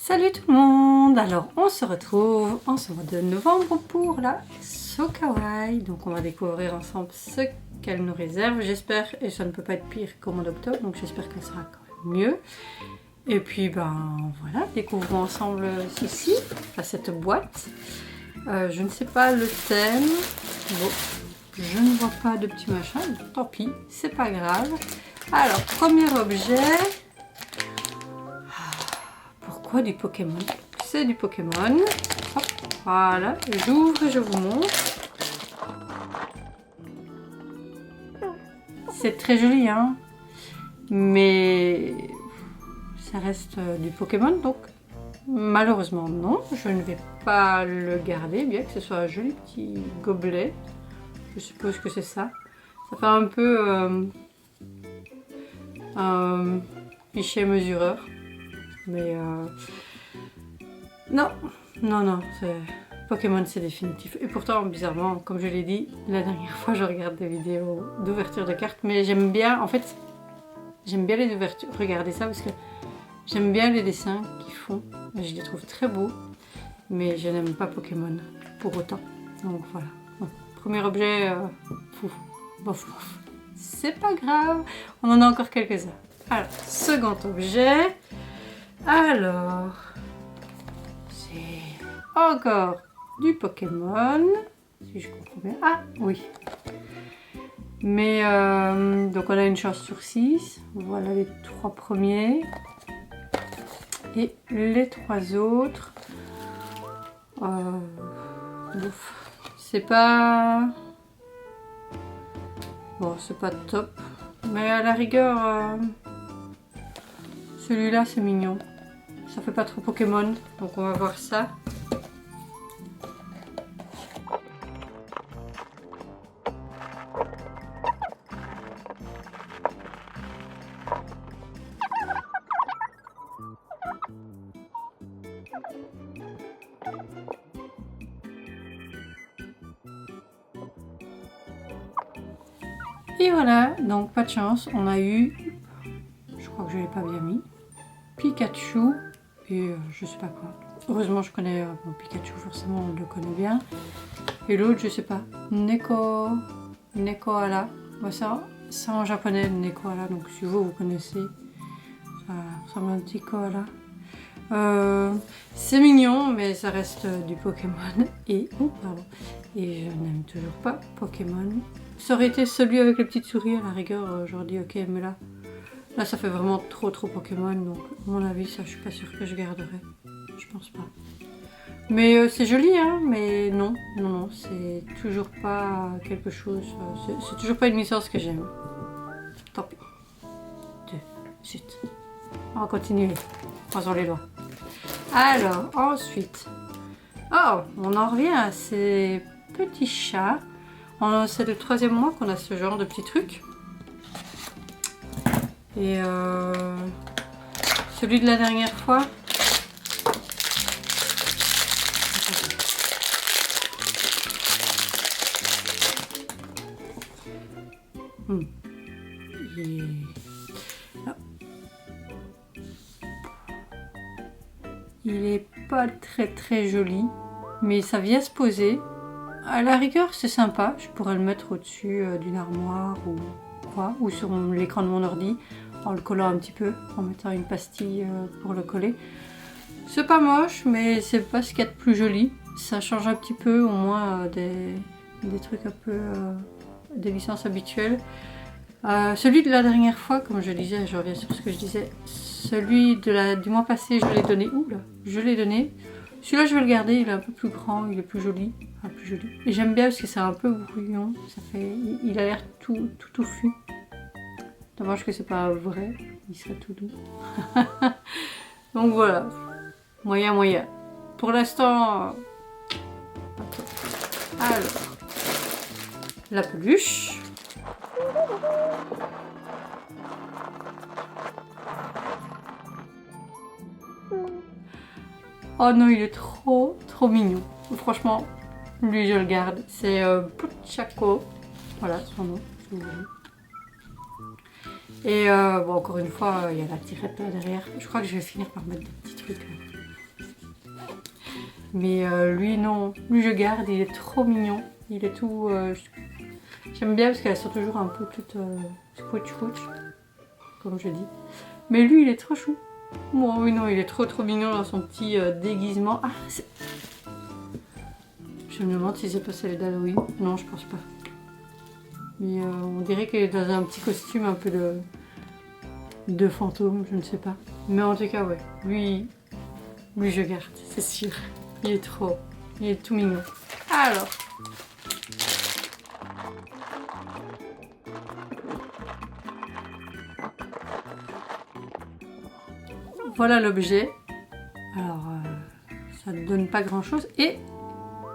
Salut tout le monde. Alors on se retrouve en ce mois de novembre pour la Sokawai. Donc on va découvrir ensemble ce qu'elle nous réserve, j'espère, et ça ne peut pas être pire qu'au mois d'octobre, donc j'espère que ça sera quand même mieux. Et puis ben voilà, découvrons ensemble ceci, enfin, cette boîte. Je ne sais pas le thème. Bon, je ne vois pas de petit machin, tant pis, c'est pas grave. Alors, premier objet. Pourquoi du Pokémon? C'est du Pokémon. Hop, voilà, j'ouvre et je vous montre. C'est très joli, hein, mais ça reste du Pokémon, donc malheureusement non, je ne vais pas le garder, bien que ce soit un joli petit gobelet. Je suppose que c'est ça. Ça fait un peu un pichet mesureur, mais non, Pokémon c'est définitif. Et pourtant, bizarrement, comme je l'ai dit la dernière fois, je regarde des vidéos d'ouverture de cartes, mais j'aime bien, en fait, j'aime bien les ouvertures, regardez ça, parce que j'aime bien les dessins qu'ils font, je les trouve très beaux, mais je n'aime pas Pokémon pour autant. Donc voilà. Bon, premier objet, bof. C'est pas grave, on en a encore quelques-uns. Alors, second objet. Alors, c'est encore du Pokémon, si je comprends bien. Ah oui. Mais donc on a une chance sur 6. Voilà les 3 premiers. Et les 3 autres. C'est pas... Bon, c'est pas top. Mais à la rigueur, celui-là c'est mignon. Ça fait pas trop Pokémon, donc on va voir ça. Et voilà, donc pas de chance, on a eu, je crois que je l'ai pas bien mis, Pikachu et je sais pas quoi. Heureusement je connais bon, Pikachu, forcément on le connaît bien. Et l'autre je sais pas, Nekoala. Bah, ça en japonais, Nekoala, donc si vous connaissez, ça ressemble à un petit koala. C'est mignon, mais ça reste du Pokémon. Et, et je n'aime toujours pas Pokémon. Ça aurait été celui avec les petites souris, à la rigueur, j'aurais dit ok, mais là ça fait vraiment trop Pokémon, donc à mon avis, ça je suis pas sûre que je garderai. Je pense pas. Mais c'est joli, hein, mais non, c'est toujours pas quelque chose, c'est toujours pas une licence que j'aime. Tant pis. Zut. On va continuer. Croisons les doigts. Alors, ensuite. Oh, on en revient à ces petits chats. C'est le 3e mois qu'on a ce genre de petits trucs. Et celui de la dernière fois. Il est pas très joli, mais ça vient se poser. À la rigueur, c'est sympa. Je pourrais le mettre au-dessus d'une armoire ou quoi, ou sur l'écran de mon ordi, en le collant un petit peu, en mettant une pastille pour le coller. C'est pas moche, mais c'est pas ce qu'il y a de plus joli. Ça change un petit peu, au moins des trucs un peu des licences habituelles. Celui de la dernière fois, comme je disais, je reviens sur ce que je disais, celui du mois passé, je l'ai donné. Ouh là, je l'ai donné. Celui-là, je vais le garder, il est un peu plus grand, il est plus joli. Enfin, plus joli. Et j'aime bien parce que c'est un peu brouillon. Il a l'air tout touffu. Dommage que c'est pas vrai, il serait tout doux. Donc voilà, moyen. Pour l'instant, pas top. Alors, la peluche. Oh non, il est trop mignon. Franchement, lui je le garde. C'est Pochako. Voilà son nom, si vous voulez. Et bon, encore une fois, il y a la tirette là derrière. Je crois que je vais finir par mettre des petits trucs Mais lui non, lui je garde, il est trop mignon. Il est tout... J'aime bien parce qu'elles sont toujours un peu toutes scrouch, comme je dis. Mais lui il est trop chou. Bon oui non, il est trop mignon dans son petit déguisement. Ah, je me demande si c'est pas celle d'Halloween. Non, je pense pas. Mais on dirait qu'elle est dans un petit costume un peu de fantôme, je ne sais pas. Mais en tout cas, ouais, lui je garde, c'est sûr. Il est tout mignon. Alors, voilà l'objet. Alors, ça ne donne pas grand chose. Et,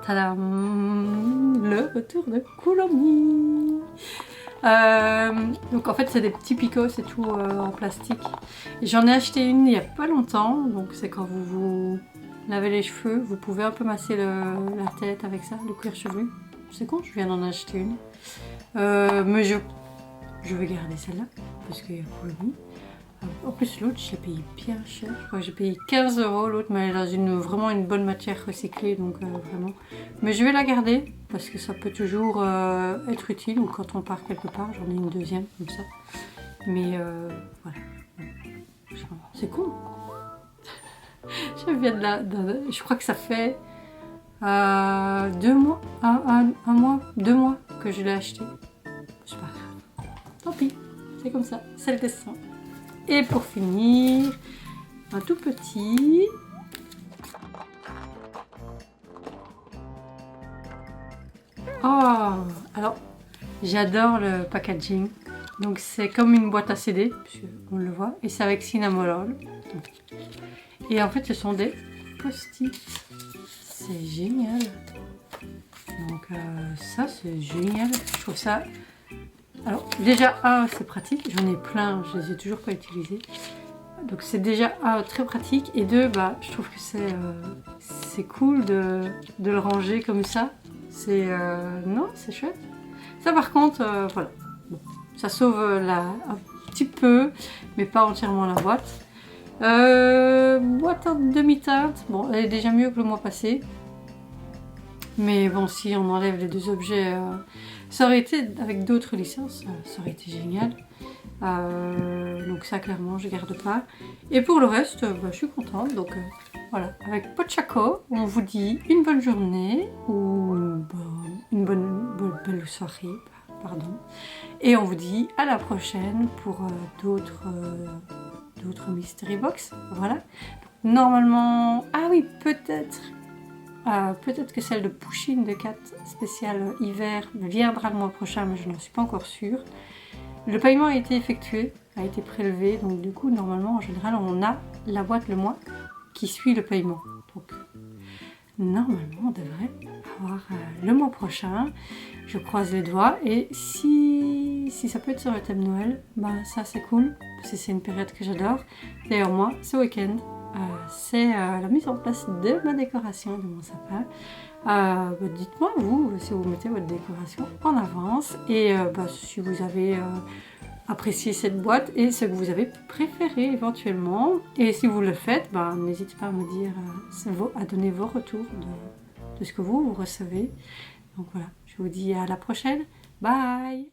tadam, le retour de Coulommiers. Donc en fait c'est des petits picots, c'est tout en plastique. J'en ai acheté une il n'y a pas longtemps, donc c'est quand vous lavez les cheveux, vous pouvez un peu masser la tête avec ça, le cuir chevelu. C'est con, je viens d'en acheter une. Mais je vais garder celle-là, parce qu'il y a Coulommiers. En plus l'autre j'ai payé bien cher, je crois que j'ai payé 15 € l'autre, mais elle est dans vraiment une bonne matière recyclée, donc vraiment. Mais je vais la garder parce que ça peut toujours être utile, ou quand on part quelque part, j'en ai une deuxième comme ça. Mais voilà, c'est con. Je viens je crois que ça fait 2 mois, un mois, 2 mois que je l'ai acheté. C'est pas grave, tant pis, c'est comme ça, c'est le destin. Et pour finir, un tout petit. Oh, alors j'adore le packaging. Donc c'est comme une boîte à CD, on le voit, et c'est avec Cinnamoroll. Et en fait ce sont des post-it. C'est génial. Donc ça c'est génial. Je trouve ça. Alors déjà c'est pratique, j'en ai plein, je les ai toujours pas utilisés. Donc c'est déjà très pratique, et 2 je trouve que c'est cool de le ranger comme ça. Non, c'est chouette. Ça par contre voilà, bon, ça sauve un petit peu, mais pas entièrement la boîte. Boîte en demi-teinte, bon elle est déjà mieux que le mois passé. Mais bon, si on enlève les 2 objets, ça aurait été avec d'autres licences, ça aurait été génial. Donc ça clairement je garde pas. Et pour le reste, je suis contente. Donc voilà, avec Pochacco, on vous dit une bonne journée ou une belle soirée, pardon. Et on vous dit à la prochaine pour d'autres Mystery Box. Voilà. Donc, normalement, ah oui, peut-être que celle de Pusheen de Cat spéciale hiver viendra le mois prochain, mais je n'en suis pas encore sûre. Le paiement a été effectué, a été prélevé, donc du coup, normalement, en général, on a la boîte le mois qui suit le paiement. Donc, normalement, on devrait avoir le mois prochain. Je croise les doigts, et si ça peut être sur le thème Noël, ça c'est cool, parce que c'est une période que j'adore. D'ailleurs, moi, ce week-end, c'est la mise en place de ma décoration de mon sapin. Dites-moi vous si vous mettez votre décoration en avance, et si vous avez apprécié cette boîte et ce que vous avez préféré éventuellement, et si vous le faites, n'hésitez pas à me dire, à donner vos retours de ce que vous recevez. Donc voilà, je vous dis à la prochaine, bye.